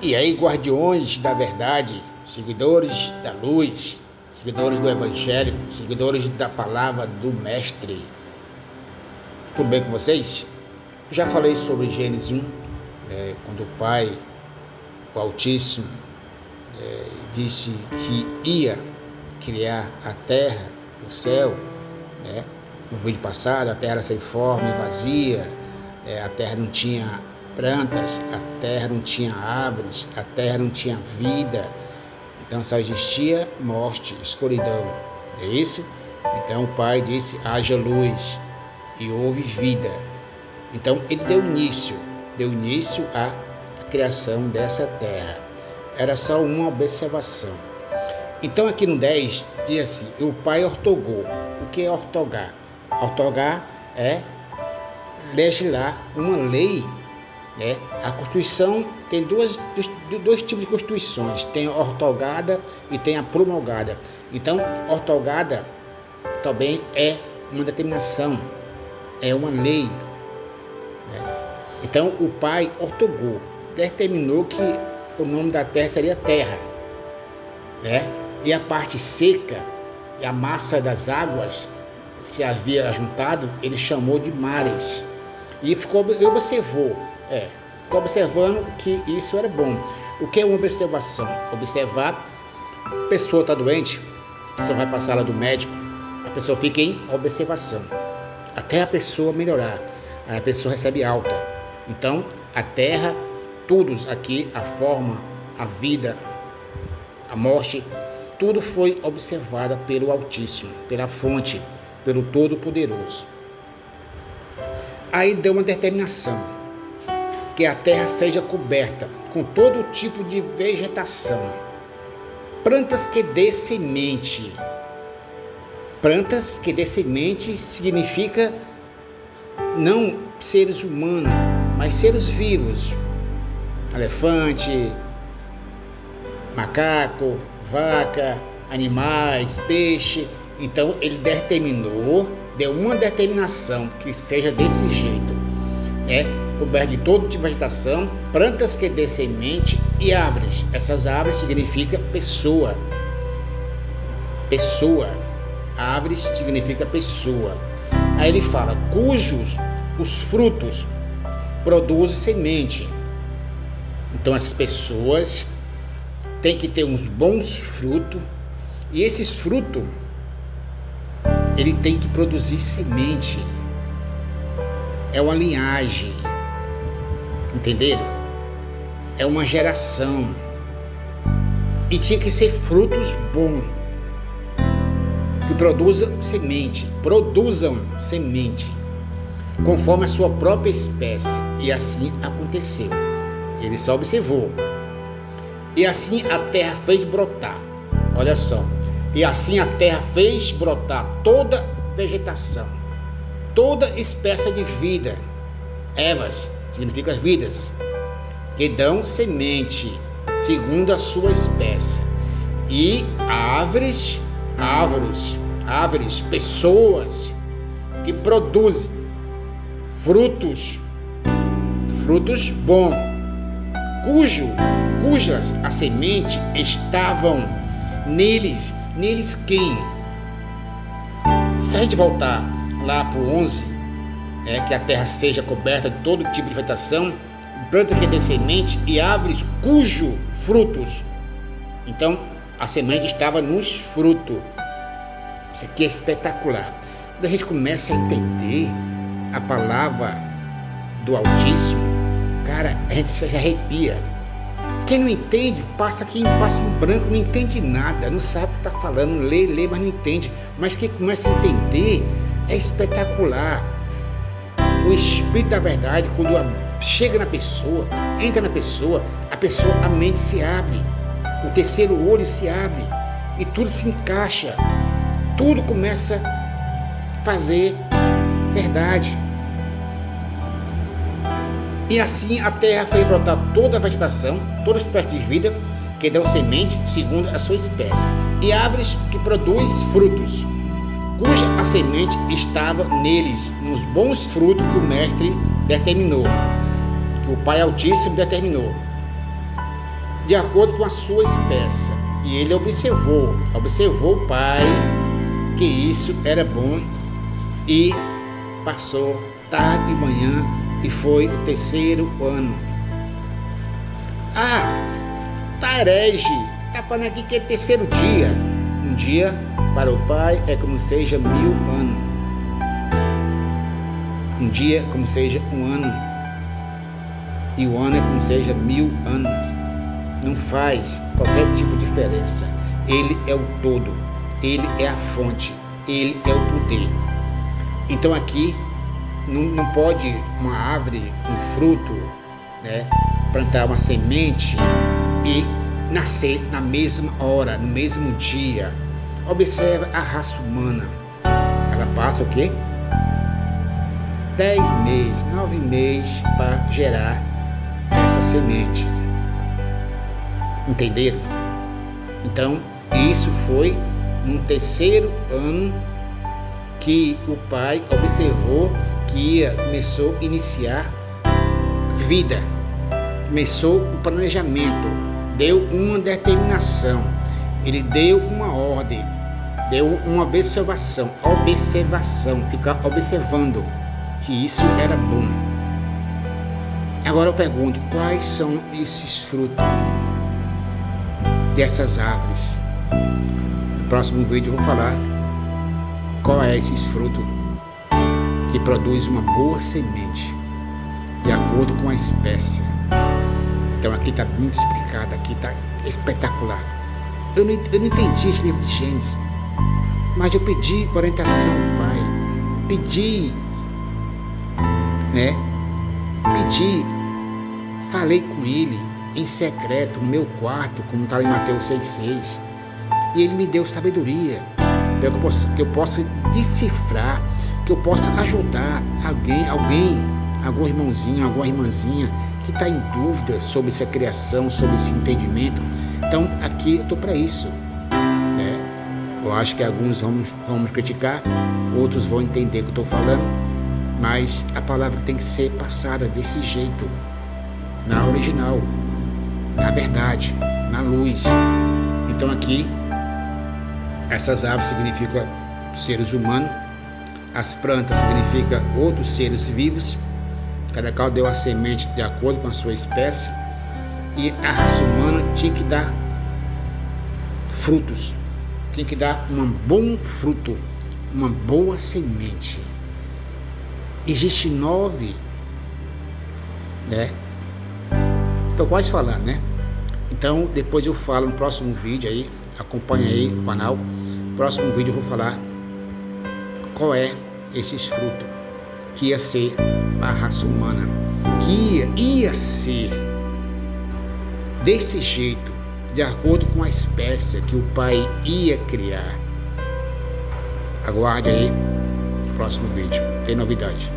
E aí, guardiões da verdade, seguidores da luz, seguidores do Evangelho, seguidores da palavra do Mestre, tudo bem com vocês? Eu já falei sobre Gênesis 1, quando o Pai, o Altíssimo, disse que ia criar a terra, o céu, no vídeo passado. A terra era sem forma e vazia, a terra não tinha plantas, a terra não tinha árvores, a terra não tinha vida, então só existia morte, escuridão, é isso? Então o Pai disse: haja luz, e houve vida. Então ele deu início à criação dessa terra. Era só uma observação. Então aqui no 10 diz assim: o Pai ortogou. O que é ortogar? Ortogar é legislar uma lei. A Constituição tem dois tipos de Constituições, tem a ortogada e tem a promulgada. Então, ortogada também é uma determinação, é uma lei. Então, o Pai ortogou, determinou que o nome da terra seria terra, e a parte seca e a massa das águas se havia juntado, ele chamou de mares, e observou observando que isso era bom. O que é uma observação? Observar, a pessoa está doente, a pessoa vai passar lá do médico, a pessoa fica em observação, até a pessoa melhorar, aí a pessoa recebe alta. Então, a terra, todos aqui, a forma, a vida, a morte, tudo foi observado pelo Altíssimo, pela fonte, pelo Todo-Poderoso. Aí deu uma determinação, que a terra seja coberta com todo tipo de vegetação, plantas que dê semente. Plantas que dê semente significa não seres humanos, mas seres vivos, elefante, macaco, vaca, animais, peixe. Então ele deu uma determinação que seja desse jeito, coberto de todo tipo de vegetação, plantas que dê semente e árvores. Essas árvores significa pessoa. Árvores significa pessoa. Aí ele fala: cujos os frutos produzem semente. Então essas pessoas têm que ter uns bons frutos, e esses frutos ele tem que produzir semente. É uma linhagem. Entenderam? É uma geração. E tinha que ser frutos bons, que produzam semente, conforme a sua própria espécie. E assim aconteceu. Ele só observou. E assim a terra fez brotar. Olha só. E assim a terra fez brotar toda vegetação, toda espécie de vida. Ervas significa vidas, que dão semente segundo a sua espécie. E árvores, pessoas que produzem frutos bons, cujas a semente estavam neles. Neles quem? Se a gente voltar lá para o 11, que a terra seja coberta de todo tipo de vegetação, planta que dê semente e árvores cujo frutos. Então, a semente estava nos frutos. Isso aqui é espetacular. Quando a gente começa a entender a palavra do Altíssimo, cara, a gente se arrepia. Quem não entende, passa em branco, não entende nada, não sabe o que está falando, lê, mas não entende. Mas quem começa a entender, é espetacular. O Espírito da Verdade, quando chega na pessoa, entra na pessoa, a mente se abre, o terceiro olho se abre, e tudo se encaixa, tudo começa a fazer verdade. E assim a terra fez brotar toda a vegetação, toda espécie de vida, que dão semente segundo a sua espécie, e árvores que produzem frutos, cuja a semente estava neles, nos bons frutos que o Mestre determinou, que o Pai Altíssimo determinou. de acordo com a sua espécie. E ele observou o pai, que isso era bom, e passou tarde e manhã, e foi o 3º ano. Tá herege, tá falando aqui que é 3º dia. Um dia para o pai é como seja 1000 anos. Um dia como seja um ano, e o ano é como seja 1000 anos. Não faz qualquer tipo de diferença. Ele é o todo, ele é a fonte, ele é o poder. Então aqui não pode uma árvore, um fruto, né, plantar uma semente e nascer na mesma hora, no mesmo dia. Observa a raça humana. Ela passa o quê? 10 meses, 9 meses para gerar essa semente. Entenderam? Então, isso foi no 3º ano que o pai observou que começou a iniciar vida, começou o planejamento, deu uma determinação, ele deu uma ordem, deu uma observação, ficar observando que isso era bom. Agora eu pergunto, quais são esses frutos dessas árvores? No próximo vídeo eu vou falar qual é esses frutos que produz uma boa semente de acordo com a espécie. Então aqui está muito explicado, aqui está espetacular. Eu não entendi esse livro de Gênesis, mas eu pedi orientação ao pai, pedi, falei com ele em secreto, no meu quarto, como está em Mateus 6,6, e ele me deu sabedoria, que eu possa decifrar, que eu possa ajudar algum irmãozinho, alguma irmãzinha que está em dúvida sobre essa criação, sobre esse entendimento. Então aqui eu estou para isso, né? Eu acho que alguns vão me criticar, outros vão entender o que eu estou falando, mas a palavra tem que ser passada desse jeito, na original, na verdade, na luz. Então aqui essas árvores significam seres humanos, as plantas significam outros seres vivos. Cada qual deu a semente de acordo com a sua espécie, e a raça humana tinha que dar frutos, tinha que dar um bom fruto, uma boa semente. Existe 9, né? Estou quase falando, né? Então depois eu falo no próximo vídeo aí, acompanha aí o canal. No próximo vídeo eu vou falar qual é esses frutos que ia ser a raça humana, que ia ser desse jeito, de acordo com a espécie que o pai ia criar. Aguarde aí o próximo vídeo, tem novidade.